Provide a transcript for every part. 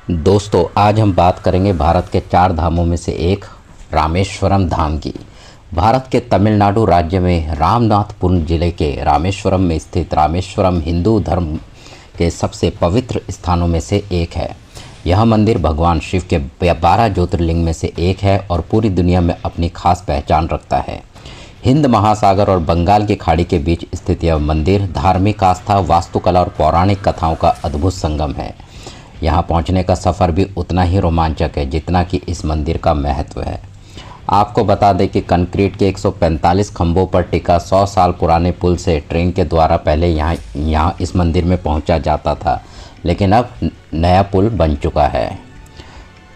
दोस्तों, आज हम बात करेंगे भारत के 4 धामों में से एक रामेश्वरम धाम की। भारत के तमिलनाडु राज्य में रामनाथपुरम जिले के रामेश्वरम में स्थित रामेश्वरम हिंदू धर्म के सबसे पवित्र स्थानों में से एक है। यह मंदिर भगवान शिव के 12 ज्योतिर्लिंग में से एक है और पूरी दुनिया में अपनी खास पहचान रखता है। हिंद महासागर और बंगाल की खाड़ी के बीच स्थित यह मंदिर धार्मिक आस्था, वास्तुकला और पौराणिक कथाओं का अद्भुत संगम है। यहाँ पहुँचने का सफ़र भी उतना ही रोमांचक है जितना कि इस मंदिर का महत्व है। आपको बता दें कि कंक्रीट के 145 खंभों पर टिका 100 साल पुराने पुल से ट्रेन के द्वारा पहले यहाँ इस मंदिर में पहुँचा जाता था, लेकिन अब नया पुल बन चुका है।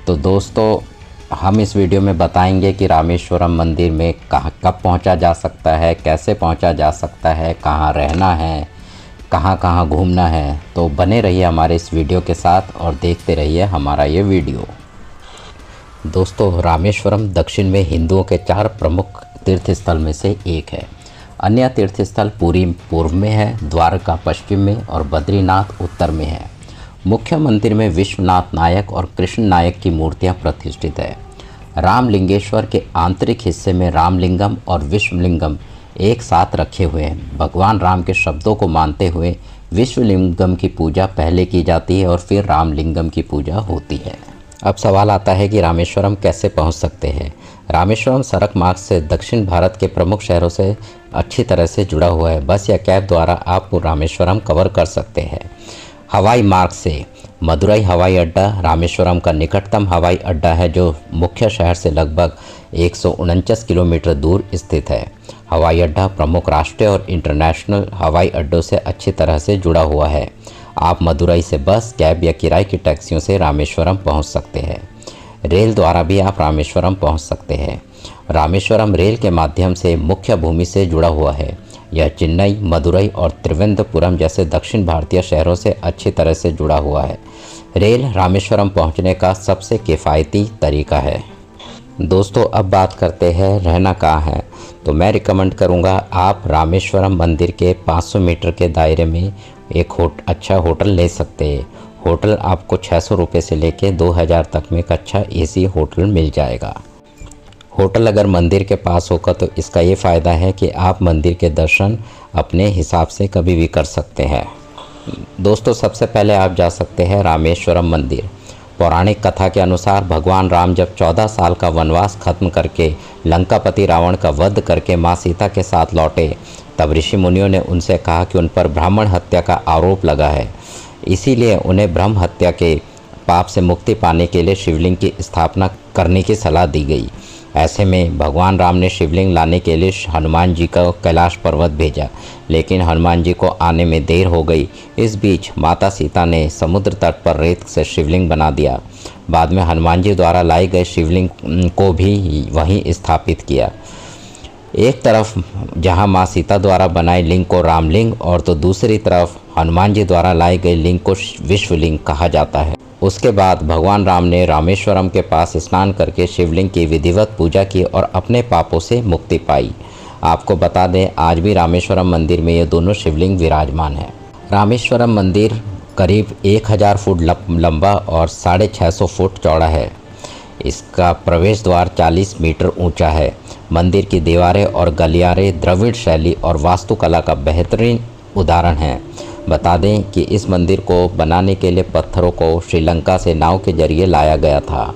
तो दोस्तों, हम इस वीडियो में बताएंगे कि रामेश्वरम मंदिर में कब पहुँचा जा सकता है, कैसे पहुँचा जा सकता है, कहाँ रहना है, कहाँ कहाँ घूमना है। तो बने रहिए हमारे इस वीडियो के साथ और देखते रहिए हमारा ये वीडियो। दोस्तों, रामेश्वरम दक्षिण में हिंदुओं के 4 प्रमुख तीर्थस्थल में से एक है। अन्य तीर्थस्थल पुरी पूर्व में है, द्वारका पश्चिम में और बद्रीनाथ उत्तर में है। मुख्य मंदिर में विश्वनाथ नायक और कृष्ण नायक की मूर्तियाँ प्रतिष्ठित है। रामलिंगेश्वर के आंतरिक हिस्से में रामलिंगम और विश्वलिंगम एक साथ रखे हुए हैं। भगवान राम के शब्दों को मानते हुए विश्वलिंगम की पूजा पहले की जाती है और फिर रामलिंगम की पूजा होती है। अब सवाल आता है कि रामेश्वरम कैसे पहुंच सकते हैं। रामेश्वरम सड़क मार्ग से दक्षिण भारत के प्रमुख शहरों से अच्छी तरह से जुड़ा हुआ है। बस या कैब द्वारा आप रामेश्वरम कवर कर सकते हैं। हवाई मार्ग से मदुरई हवाई अड्डा रामेश्वरम का निकटतम हवाई अड्डा है, जो मुख्य शहर से लगभग 149 किलोमीटर दूर स्थित है। हवाई अड्डा प्रमुख राष्ट्रीय और इंटरनेशनल हवाई अड्डों से अच्छी तरह से जुड़ा हुआ है। आप मदुरई से बस, कैब या किराए की टैक्सियों से रामेश्वरम पहुंच सकते हैं। रेल द्वारा भी आप रामेश्वरम पहुंच सकते हैं। रामेश्वरम रेल के माध्यम से मुख्य भूमि से जुड़ा हुआ है। यह चेन्नई, मदुरई और त्रिवेंद्रपुरम जैसे दक्षिण भारतीय शहरों से अच्छी तरह से जुड़ा हुआ है। रेल रामेश्वरम पहुंचने का सबसे किफ़ायती तरीका है। दोस्तों, अब बात करते हैं रहना कहाँ है। तो मैं रिकमेंड करूँगा आप रामेश्वरम मंदिर के 500 मीटर के दायरे में एक अच्छा होटल ले सकते हैं। होटल आपको 600 रुपये से लेके 2000 तक में एक अच्छा एसी होटल मिल जाएगा। होटल अगर मंदिर के पास होगा तो इसका ये फ़ायदा है कि आप मंदिर के दर्शन अपने हिसाब से कभी भी कर सकते हैं। दोस्तों, सबसे पहले आप जा सकते हैं रामेश्वरम मंदिर। पौराणिक कथा के अनुसार भगवान राम जब 14 साल का वनवास खत्म करके लंकापति रावण का वध करके माँ सीता के साथ लौटे, तब ऋषि मुनियों ने उनसे कहा कि उन पर ब्राह्मण हत्या का आरोप लगा है, इसीलिए उन्हें ब्रह्म हत्या के पाप से मुक्ति पाने के लिए शिवलिंग की स्थापना करने की सलाह दी गई। ऐसे में भगवान राम ने शिवलिंग लाने के लिए हनुमान जी को कैलाश पर्वत भेजा, लेकिन हनुमान जी को आने में देर हो गई। इस बीच माता सीता ने समुद्र तट पर रेत से शिवलिंग बना दिया। बाद में हनुमान जी द्वारा लाए गए शिवलिंग को भी वहीं स्थापित किया। एक तरफ जहां माँ सीता द्वारा बनाए लिंग को रामलिंग और तो दूसरी तरफ हनुमान जी द्वारा लाए गए लिंग को विश्वलिंग कहा जाता है। उसके बाद भगवान राम ने रामेश्वरम के पास स्नान करके शिवलिंग की विधिवत पूजा की और अपने पापों से मुक्ति पाई। आपको बता दें, आज भी रामेश्वरम मंदिर में ये दोनों शिवलिंग विराजमान है। रामेश्वरम मंदिर करीब 1000 फुट लंबा और 650 फुट चौड़ा है। इसका प्रवेश द्वार 40 मीटर ऊंचा है। मंदिर की दीवारें और गलियारे द्रविड़ शैली और वास्तुकला का बेहतरीन उदाहरण हैं। बता दें कि इस मंदिर को बनाने के लिए पत्थरों को श्रीलंका से नाव के जरिए लाया गया था।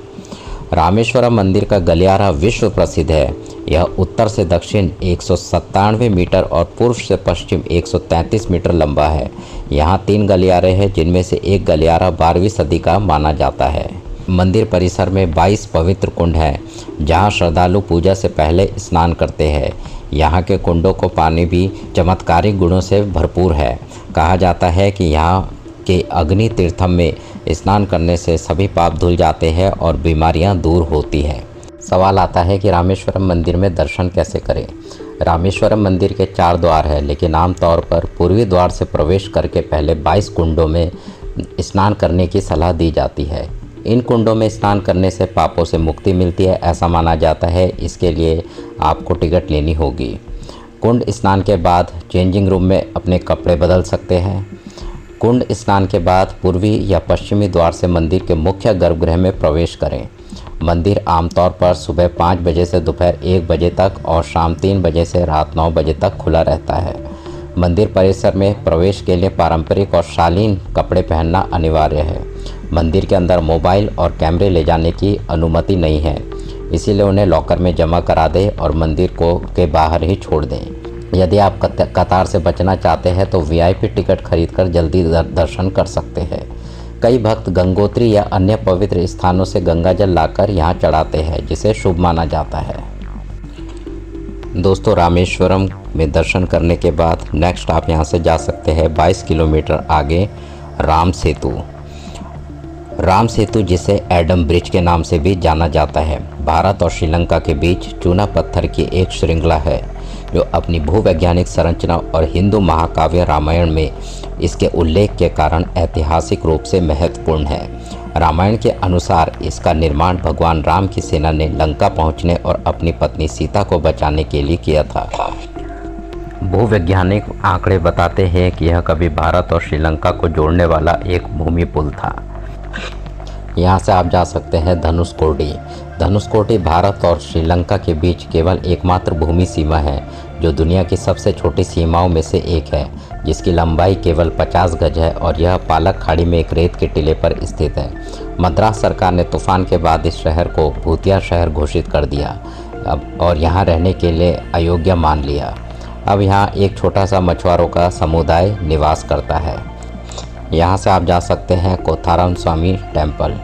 रामेश्वरम मंदिर का गलियारा विश्व प्रसिद्ध है। यह उत्तर से दक्षिण 197 मीटर और पूर्व से पश्चिम 133 मीटर लंबा है। यहाँ 3 गलियारे हैं, जिनमें से एक गलियारा 12वीं सदी का माना जाता है। मंदिर परिसर में 22 पवित्र कुंड हैं, जहाँ श्रद्धालु पूजा से पहले स्नान करते हैं। यहाँ के कुंडों को पानी भी चमत्कारिक गुणों से भरपूर है। कहा जाता है कि यहाँ के अग्नि तीर्थम में स्नान करने से सभी पाप धुल जाते हैं और बीमारियाँ दूर होती हैं। सवाल आता है कि रामेश्वरम मंदिर में दर्शन कैसे करें। रामेश्वरम मंदिर के 4 द्वार हैं, लेकिन आमतौर पर पूर्वी द्वार से प्रवेश करके पहले 22 कुंडों में स्नान करने की सलाह दी जाती है। इन कुंडों में स्नान करने से पापों से मुक्ति मिलती है, ऐसा माना जाता है। इसके लिए आपको टिकट लेनी होगी। कुंड स्नान के बाद चेंजिंग रूम में अपने कपड़े बदल सकते हैं। कुंड स्नान के बाद पूर्वी या पश्चिमी द्वार से मंदिर के मुख्य गर्भगृह में प्रवेश करें। मंदिर आमतौर पर सुबह 5 बजे से दोपहर 1 बजे तक और शाम 3 बजे से रात 9 बजे तक खुला रहता है। मंदिर परिसर में प्रवेश के लिए पारंपरिक और शालीन कपड़े पहनना अनिवार्य है। मंदिर के अंदर मोबाइल और कैमरे ले जाने की अनुमति नहीं है, इसीलिए उन्हें लॉकर में जमा करा दें और मंदिर के बाहर ही छोड़ दें। यदि आप कतार से बचना चाहते हैं तो वीआईपी टिकट खरीदकर जल्दी दर्शन कर सकते हैं। कई भक्त गंगोत्री या अन्य पवित्र स्थानों से गंगाजल लाकर यहाँ चढ़ाते हैं, जिसे शुभ माना जाता है। दोस्तों, रामेश्वरम में दर्शन करने के बाद नेक्स्ट आप यहाँ से जा सकते हैं 22 किलोमीटर आगे राम सेतु। राम सेतु, जिसे एडम ब्रिज के नाम से भी जाना जाता है, भारत और श्रीलंका के बीच चूना पत्थर की एक श्रृंखला है जो अपनी भूवैज्ञानिक संरचना और हिंदू महाकाव्य रामायण में इसके उल्लेख के कारण ऐतिहासिक रूप से महत्वपूर्ण है। रामायण के अनुसार इसका निर्माण भगवान राम की सेना ने लंका पहुंचने और अपनी पत्नी सीता को बचाने के लिए किया था। भूवैज्ञानिक आंकड़े बताते हैं कि यह कभी भारत और श्रीलंका को जोड़ने वाला एक भूमि पुल था। यहाँ से आप जा सकते हैं धनुषकोडी। धनुषकोडी भारत और श्रीलंका के बीच केवल एकमात्र भूमि सीमा है जो दुनिया की सबसे छोटी सीमाओं में से एक है, जिसकी लंबाई केवल 50 गज है और यह पालक खाड़ी में एक रेत के टीले पर स्थित है। मद्रास सरकार ने तूफान के बाद इस शहर को भूतिया शहर घोषित कर दिया और यहाँ रहने के लिए अयोग्य मान लिया। अब यहाँ एक छोटा सा मछुआरों का समुदाय निवास करता है। यहाँ से आप जा सकते हैं कोथाराम स्वामी टेम्पल।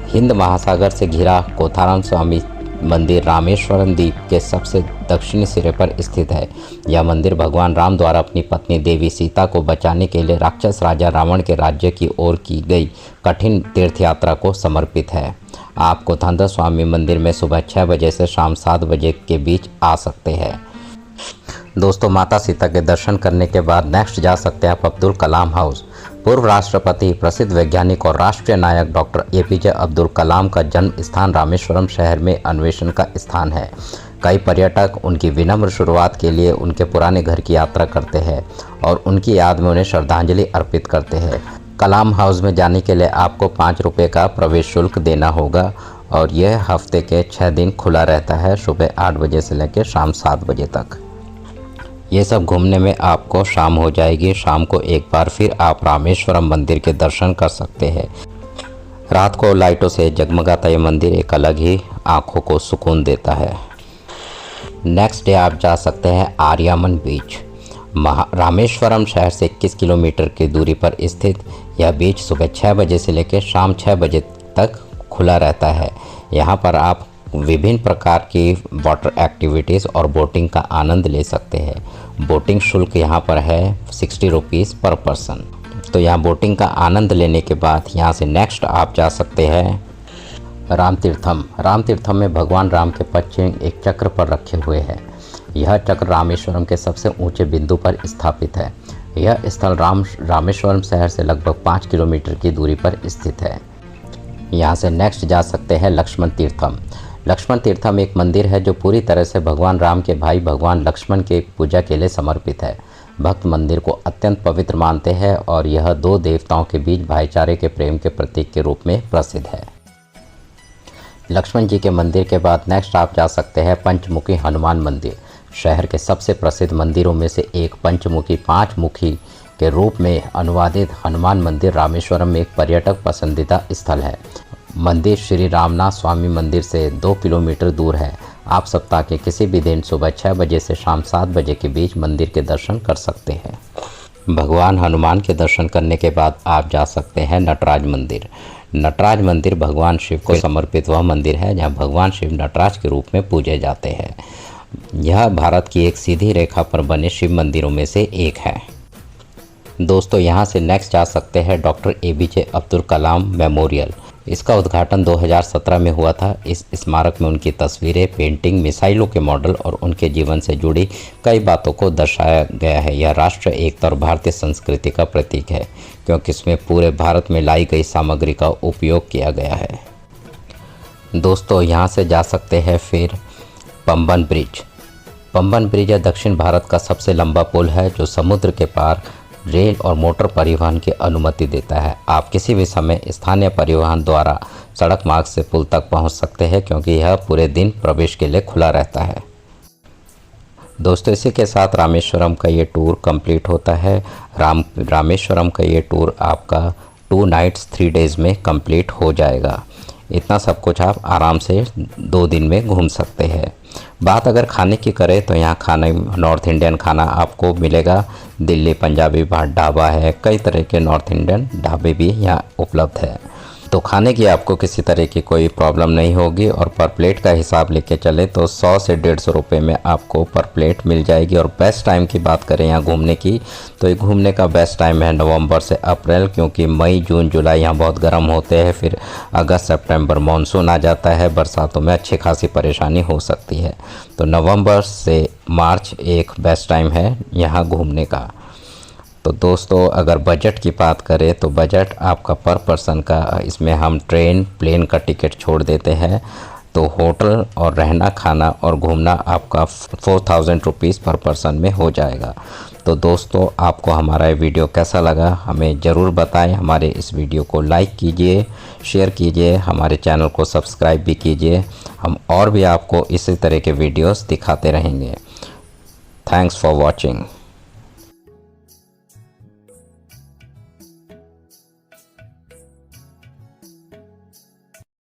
हिंद महासागर से घिरा कोथाराम स्वामी मंदिर रामेश्वरम द्वीप के सबसे दक्षिणी सिरे पर स्थित है। यह मंदिर भगवान राम द्वारा अपनी पत्नी देवी सीता को बचाने के लिए राक्षस राजा रावण के राज्य की ओर की गई कठिन तीर्थ यात्रा को समर्पित है। आप कोथांदर स्वामी मंदिर में सुबह 6 बजे से शाम 7 बजे के बीच आ सकते हैं। दोस्तों, माता सीता के दर्शन करने के बाद नेक्स्ट जा सकते हैं आप अब्दुल कलाम हाउस। पूर्व राष्ट्रपति, प्रसिद्ध वैज्ञानिक और राष्ट्रीय नायक डॉक्टर एपीजे अब्दुल कलाम का जन्म स्थान रामेश्वरम शहर में अन्वेषण का स्थान है। कई पर्यटक उनकी विनम्र शुरुआत के लिए उनके पुराने घर की यात्रा करते हैं और उनकी याद में उन्हें श्रद्धांजलि अर्पित करते हैं। कलाम हाउस में जाने के लिए आपको 5 रुपये का प्रवेश शुल्क देना होगा और यह हफ्ते के 6 दिन खुला रहता है, सुबह 8 बजे से लेकर शाम 7 बजे तक। ये सब घूमने में आपको शाम हो जाएगी। शाम को एक बार फिर आप रामेश्वरम मंदिर के दर्शन कर सकते हैं। रात को लाइटों से जगमगाता ये मंदिर एक अलग ही आँखों को सुकून देता है। नेक्स्ट डे आप जा सकते हैं आर्यामन बीच। रामेश्वरम शहर से 21 किलोमीटर की दूरी पर स्थित यह बीच सुबह 6 बजे से लेकर शाम 6 बजे तक खुला रहता है। यहाँ पर आप विभिन्न प्रकार की वाटर एक्टिविटीज़ और बोटिंग का आनंद ले सकते हैं। बोटिंग शुल्क यहाँ पर है 60 रुपीज़ पर पर्सन। तो यहाँ बोटिंग का आनंद लेने के बाद यहाँ से नेक्स्ट आप जा सकते हैं राम तीर्थम। राम तीर्थम में भगवान राम के पदचिह्न एक चक्र पर रखे हुए हैं। यह चक्र रामेश्वरम के सबसे ऊंचे बिंदु पर स्थापित है। यह स्थल रामेश्वरम शहर से लगभग 5 किलोमीटर की दूरी पर स्थित है। यहाँ से नेक्स्ट जा सकते हैं लक्ष्मण तीर्थम। लक्ष्मण तीर्थम एक मंदिर है जो पूरी तरह से भगवान राम के भाई भगवान लक्ष्मण के पूजा के लिए समर्पित है। भक्त मंदिर को अत्यंत पवित्र मानते हैं और यह 2 देवताओं के बीच भाईचारे के प्रेम के प्रतीक के रूप में प्रसिद्ध है। लक्ष्मण जी के मंदिर के बाद नेक्स्ट आप जा सकते हैं पंचमुखी हनुमान मंदिर। शहर के सबसे प्रसिद्ध मंदिरों में से एक पंचमुखी 5 मुखी के रूप में अनुवादित हनुमान मंदिर रामेश्वरम में एक पर्यटक पसंदीदा स्थल है। मंदिर श्री रामनाथ स्वामी मंदिर से 2 किलोमीटर दूर है। आप सप्ताह के किसी भी दिन सुबह 6 बजे से शाम 7 बजे के बीच मंदिर के दर्शन कर सकते हैं। भगवान हनुमान के दर्शन करने के बाद आप जा सकते हैं नटराज मंदिर। नटराज मंदिर भगवान शिव को समर्पित वह मंदिर है जहां भगवान शिव नटराज के रूप में पूजे जाते हैं। यह भारत की एक सीधी रेखा पर बने शिव मंदिरों में से एक है। दोस्तों, यहाँ से नेक्स्ट जा सकते हैं doctor APJ Abdul Kalam memorial. इसका उद्घाटन 2017 में हुआ था। इस स्मारक में उनकी तस्वीरें, पेंटिंग, मिसाइलों के मॉडल और उनके जीवन से जुड़ी कई बातों को दर्शाया गया है। यह राष्ट्र एकता और भारतीय संस्कृति का प्रतीक है क्योंकि इसमें पूरे भारत में लाई गई सामग्री का उपयोग किया गया है। दोस्तों, यहाँ से जा सकते हैं फिर पंबन ब्रिज। पंबन ब्रिज दक्षिण भारत का सबसे लंबा पुल है जो समुद्र के पार रेल और मोटर परिवहन की अनुमति देता है। आप किसी भी समय स्थानीय परिवहन द्वारा सड़क मार्ग से पुल तक पहुंच सकते हैं, क्योंकि यह पूरे दिन प्रवेश के लिए खुला रहता है। दोस्तों, इसी के साथ रामेश्वरम का ये टूर कंप्लीट होता है। रामेश्वरम का ये टूर आपका 2 नाइट्स 3 डेज़ में कंप्लीट हो जाएगा। इतना सब कुछ आप आराम से 2 दिन में घूम सकते हैं। बात अगर खाने की करें तो यहाँ खाने नॉर्थ इंडियन खाना आपको मिलेगा। दिल्ली पंजाबी ढाबा है, कई तरह के नॉर्थ इंडियन ढाबे भी यहाँ उपलब्ध है। तो खाने की आपको किसी तरह की कोई प्रॉब्लम नहीं होगी। और पर प्लेट का हिसाब लेके चले तो 100 से 150 रुपये में आपको पर प्लेट मिल जाएगी। और बेस्ट टाइम की बात करें यहाँ घूमने की, तो ये घूमने का बेस्ट टाइम है नवंबर से अप्रैल, क्योंकि मई जून जुलाई यहाँ बहुत गर्म होते हैं। फिर अगस्त सितंबर मानसून आ जाता है, बरसातों में अच्छी खासी परेशानी हो सकती है। तो नवंबर से मार्च एक बेस्ट टाइम है यहाँ घूमने का। तो दोस्तों, अगर बजट की बात करें तो बजट आपका पर पर्सन का, इसमें हम ट्रेन प्लेन का टिकट छोड़ देते हैं, तो होटल और रहना खाना और घूमना आपका 4000 रुपीज़ पर पर्सन में हो जाएगा। तो दोस्तों, आपको हमारा ये वीडियो कैसा लगा हमें ज़रूर बताएं। हमारे इस वीडियो को लाइक कीजिए, शेयर कीजिए, हमारे चैनल को सब्सक्राइब भी कीजिए। हम और भी आपको इसी तरह के वीडियोस दिखाते रहेंगे। Thanks for watching.